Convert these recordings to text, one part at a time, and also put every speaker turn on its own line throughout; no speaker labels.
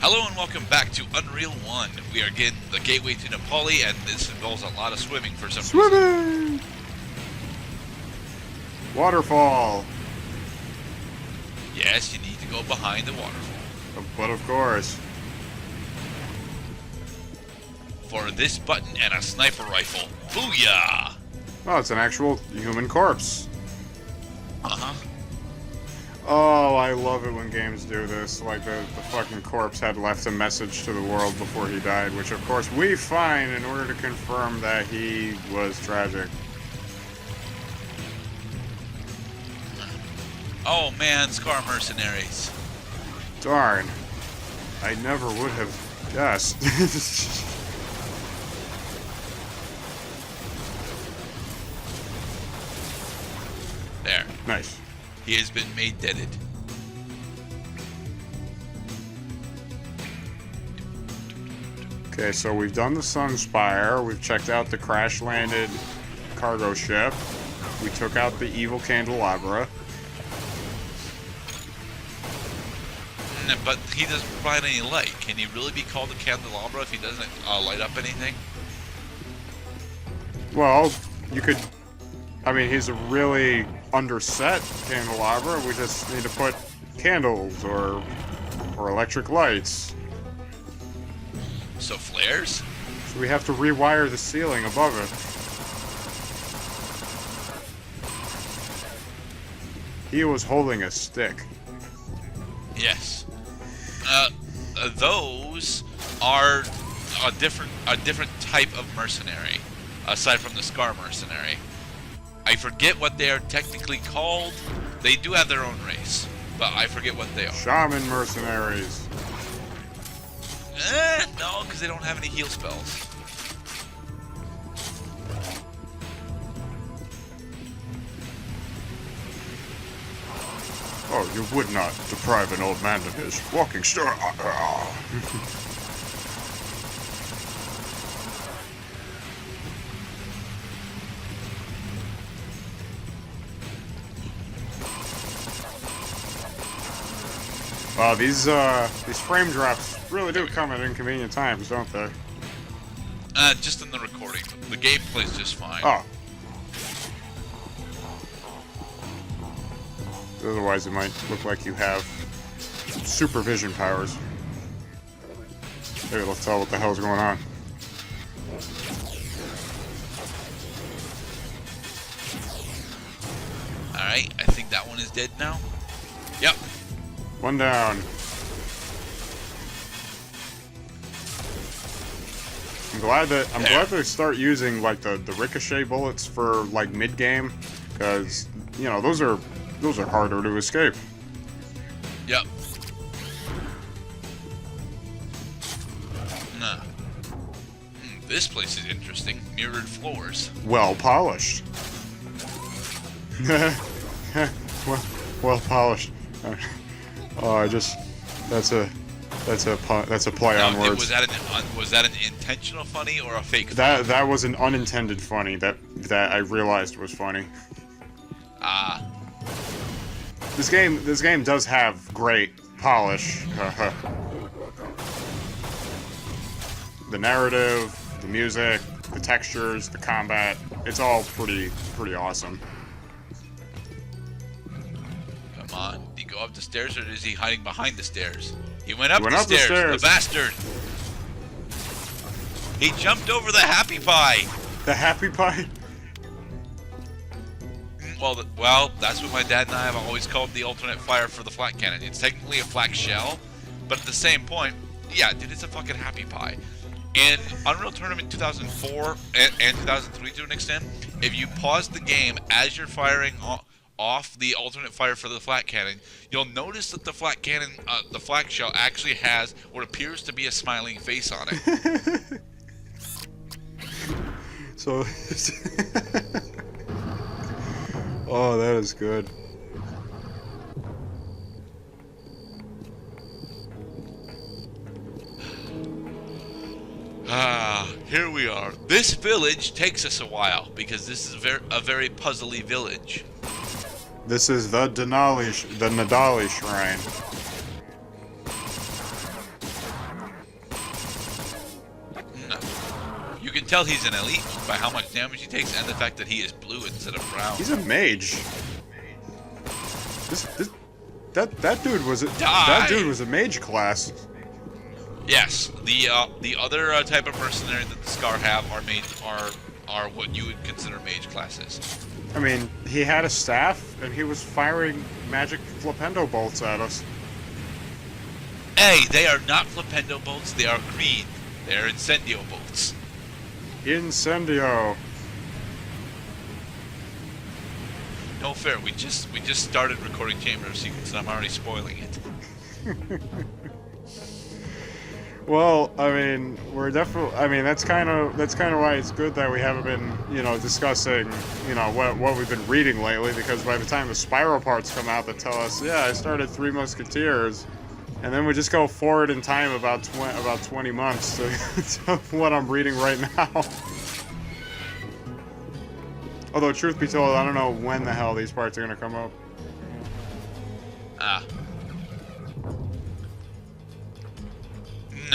Hello and welcome back to Unreal 1. We are getting the gateway to Nepali, and this involves a lot of swimming for some reason.
Swimming! Waterfall.
Yes, you need to go behind the waterfall.
But of course.
For this button and a sniper rifle. Booyah!
Oh, it's an actual human corpse.
Uh-huh.
Oh, I love it when games do this. Like the fucking corpse had left a message to the world before he died, which of course we find in order to confirm that he was tragic.
Oh man, Scar Mercenaries.
Darn. I never would have guessed.
There.
Nice.
He has been made deaded.
Okay, so we've done the Sunspire, we've checked out the crash-landed cargo ship, we took out the evil candelabra.
But he doesn't provide any light. Can he really be called a candelabra if he doesn't light up anything?
Well, you could... I mean, he's a really underset candelabra. We just need to put candles or electric lights.
So flares?
So we have to rewire the ceiling above it. He was holding a stick.
Yes. Those are a different type of mercenary, aside from the Scar Mercenary. I forget what they are technically called. They do have their own race, but I forget what they are.
Shaman mercenaries.
No, because they don't have any heal spells.
Oh, you would not deprive an old man of his walking stick. Wow, these frame drops really do come at inconvenient times, don't they?
Just in the recording. The gameplay's just fine.
Oh. Otherwise, it might look like you have supervision powers. Maybe let's tell what the hell's going on.
Alright, I think that one is dead now. Yep.
One down. I'm glad they start using like the ricochet bullets for like mid game, because you know those are harder to escape.
Yep. Nah. This place is interesting. Mirrored floors.
Well polished. well polished. Oh, that's a play on words.
Was that an intentional funny or a fake funny?
That was an unintended funny that I realized was funny.
Ah.
This game does have great polish. The narrative, the music, the textures, the combat, it's all pretty awesome.
Come on. Did he go up the stairs or is he hiding behind the stairs? He went up the
the
stairs,
stairs.
the bastard. He jumped over the happy pie.
The happy pie?
Well, that's what my dad and I have always called the alternate fire for the flak cannon. It's technically a flak shell, but at the same point, yeah, dude, it's a fucking happy pie. In Unreal Tournament 2004 and 2003 to an extent, if you pause the game as you're firing off the alternate fire for the flak cannon, you'll notice that the flak cannon, the flak shell actually has what appears to be a smiling face on it.
So... Oh, that is good.
Here we are. This village takes us a while because this is a very puzzly village.
This is the Nadali Shrine.
can tell he's an elite by how much damage he takes and the fact that he is blue instead of brown.
He's a mage. That dude was a mage class.
Yes, the other type of mercenary that the Scar have are what you would consider mage classes.
I mean, he had a staff and he was firing magic flipendo bolts at us.
Hey, they are not flipendo bolts. They are green. They are incendio bolts.
Incendio.
No fair. We just started recording Chamber Secrets, and I'm already spoiling it.
Well, I mean, we're definitely. I mean, that's kind of why it's good that we haven't been, discussing, what we've been reading lately. Because by the time the Spiral parts come out that tell us, yeah, I started Three Musketeers, and then we just go forward in time about 20 months to what I'm reading right now. Although, truth be told, I don't know when the hell these parts are gonna come up.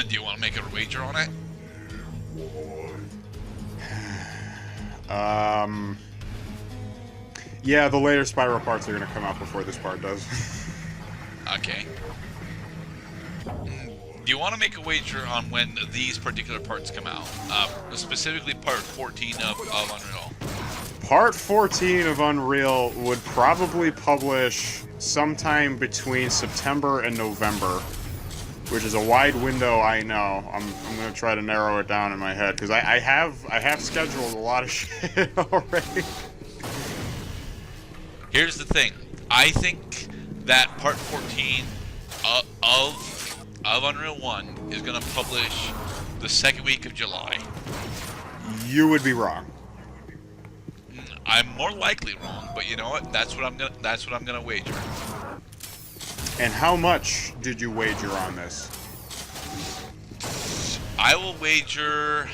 Do you want to make a wager on it?
Yeah, the later Spiral parts are gonna come out before this part does.
Okay. Do you want to make a wager on when these particular parts come out? Specifically part 14 of Unreal.
Part 14 of Unreal would probably publish sometime between September and November, which is a wide window, I know. I'm going to try to narrow it down in my head, because I have scheduled a lot of shit already.
Here's the thing. I think that part 14 of Unreal 1 is going to publish the second week of July.
You would be wrong.
I'm more likely wrong, but you know what? That's what I'm gonna wager.
And how much did you wager on this?
I will wager.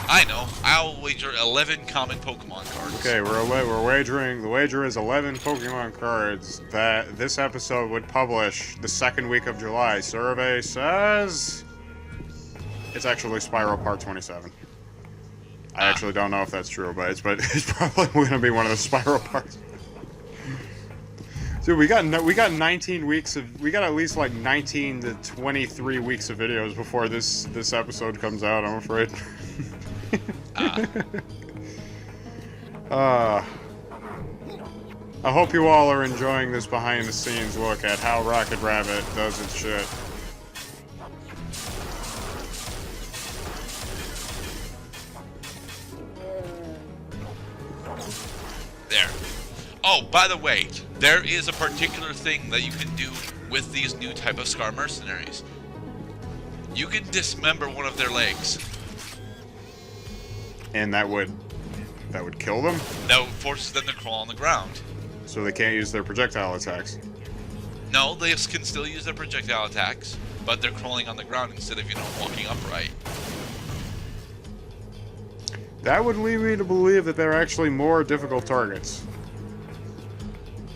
I know. I'll wager 11 common Pokemon cards.
Okay, we're wagering. The wager is 11 Pokemon cards that this episode would publish the second week of July. Survey says it's actually Spiral Part 27. I actually don't know if that's true, but it's probably going to be one of the Spiral parts. Dude, we got 19 weeks of. We got at least like 19 to 23 weeks of videos before this episode comes out, I'm afraid. I hope you all are enjoying this behind the scenes look at how Rocket Rabbit does its shit.
There. Oh, by the way, there is a particular thing that you can do with these new type of Scar mercenaries. You can dismember one of their legs.
And that would kill them?
That forces them to crawl on the ground.
So they can't use their projectile attacks.
No, they can still use their projectile attacks, but they're crawling on the ground instead of, walking upright.
That would lead me to believe that they're actually more difficult targets.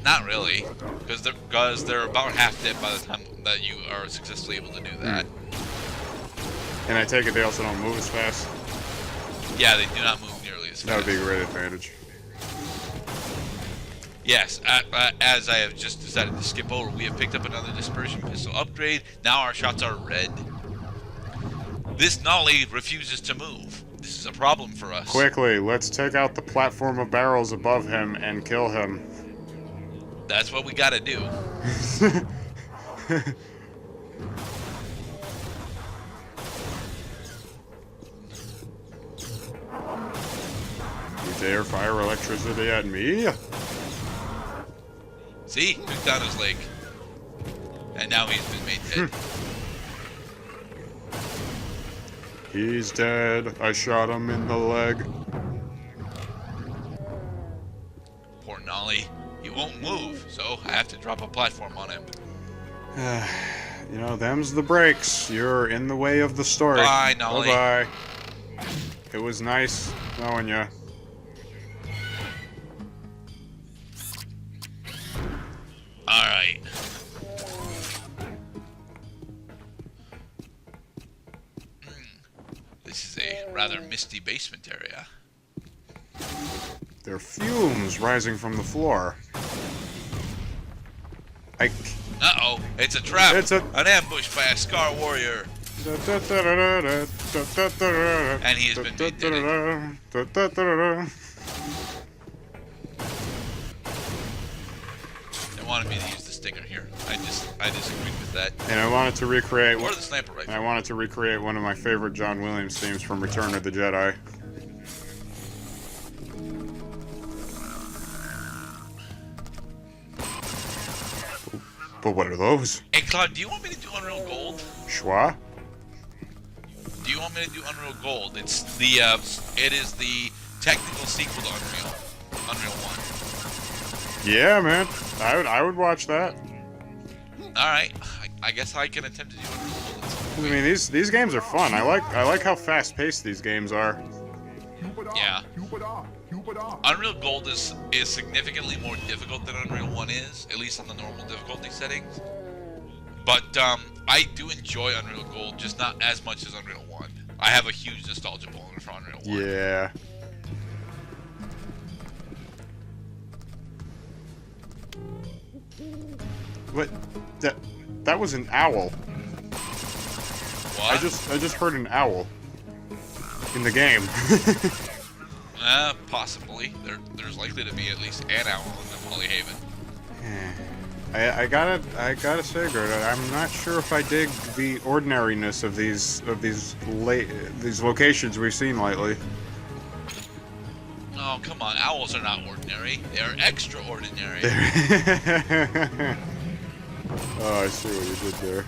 Not really, because they're about half dead by the time that you are successfully able to do that.
And I take it they also don't move as fast?
Yeah, they do not move nearly as fast.
That would be a great advantage.
Yes, as I have just decided to skip over, we have picked up another dispersion pistol upgrade. Now our shots are red. This Nolly refuses to move. This is a problem for us.
Quickly, let's take out the platform of barrels above him and kill him.
That's what we gotta do.
You dare fire electricity at me?
See? Took down his leg. And now he's been made dead.
He's dead. I shot him in the leg.
Poor Nolly. He won't move, so I have to drop a platform on him.
Them's the breaks. You're in the way of the story.
Bye, Nolly.
Bye-bye. It was nice knowing you.
Alright. rather misty basement area.
There are fumes rising from the floor.
Uh-oh, it's a trap.
It's
an ambush by a Scar warrior. And he has been made dead. They wanted me to use the stinger here. I disagreed with that.
And I wanted to recreate.
Or the sniper rifle.
And I wanted to recreate one of my favorite John Williams themes from Return of the Jedi. But what are those?
Hey, Claude, do you want me to do Unreal Gold?
Schwa?
Do you want me to do Unreal Gold? It is the technical sequel to Unreal 1.
Yeah, man. I would watch that.
Alright. I guess I can attempt to do Unreal Gold.
I mean, these games are fun. I like how fast-paced these games are.
Yeah. Unreal Gold is significantly more difficult than Unreal 1 is, at least on the normal difficulty settings. But I do enjoy Unreal Gold, just not as much as Unreal 1. I have a huge nostalgia boner for Unreal 1.
Yeah. What? That was an owl.
What?
I just heard an owl in the game.
Possibly. There's likely to be at least an owl in Nepali Haven.
I gotta say, Gerda, I'm not sure if I dig the ordinariness of these locations we've seen lately.
Oh, come on. Owls are not ordinary. They are extraordinary.
Oh, I see what you did there.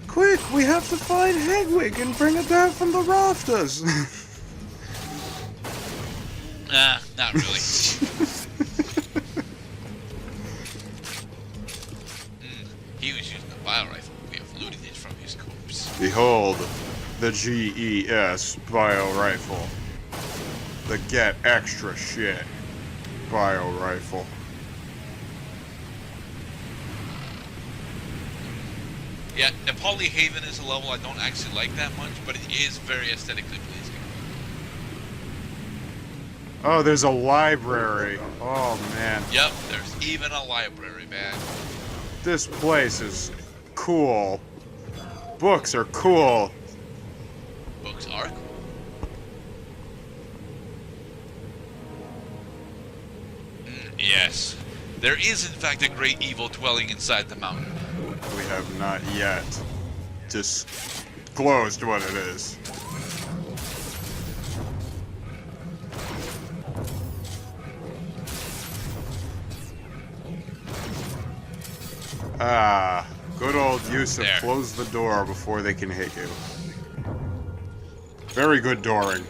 Quick, we have to find Hedwig and bring it down from the rafters.
Nah, not really. He was using the bio rifle. We have looted it from his corpse.
Behold, the GES bio rifle. The get extra shit bio rifle.
Yeah, Nepali Haven is a level I don't actually like that much, but it is very aesthetically pleasing.
Oh, there's a library. Oh, man.
Yep, there's even a library, man.
This place is cool. Books are cool.
Books are cool. Yes. There is, in fact, a great evil dwelling inside the mountain.
We have not yet disclosed what it is. Ah, good old use of close the door before they can hit you. Very good dooring.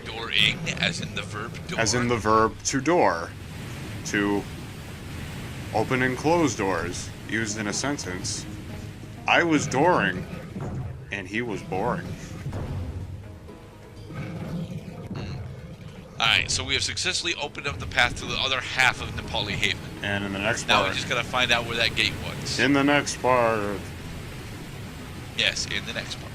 Dooring, as in the verb door.
As in the verb to door. To open and close doors, used in a sentence. I was dooring, and he was boring.
Alright, so we have successfully opened up the path to the other half of Nepali Haven.
And in the next
Now
part...
we just gotta find out where that gate was.
In the next part...
Yes, in the next part.